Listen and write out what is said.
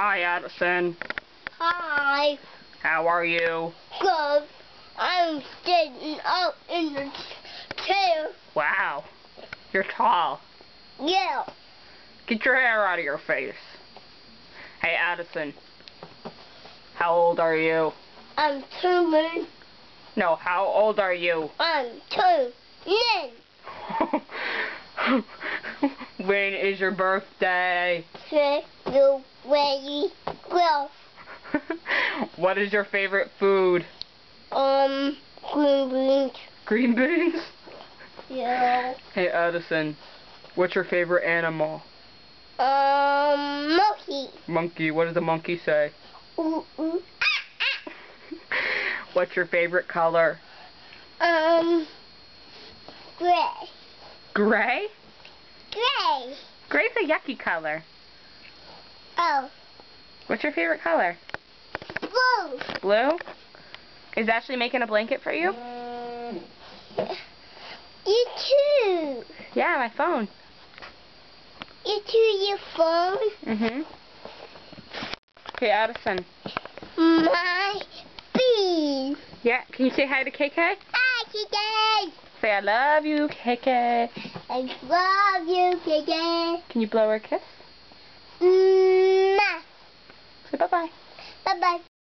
Hi, Addison. Hi. How are you? Good. I'm sitting up in the chair. Wow. You're tall. Yeah. Get your hair out of your face. Hey, Addison. How old are you? I'm 2. No, how old are you? I'm 2. When is your birthday? February 12th. What is your favorite food? Green beans. Green beans? Yeah. Hey, Addison. What's your favorite animal? Monkey. Monkey. What does the monkey say? Ooh, ooh. What's your favorite color? Gray. Gray? Gray. Gray's a yucky color. Oh. What's your favorite color? Blue. Blue? Is Ashley making a blanket for you? You too. Yeah, my phone. You too, your phone? Mm-hmm. Hey, Addison. My bee. Yeah, can you say hi to KK? Hi, Kiki. Say I love you, KK. I love you, Kiki. Can you blow her a kiss? Mwah. Say bye-bye. Bye-bye.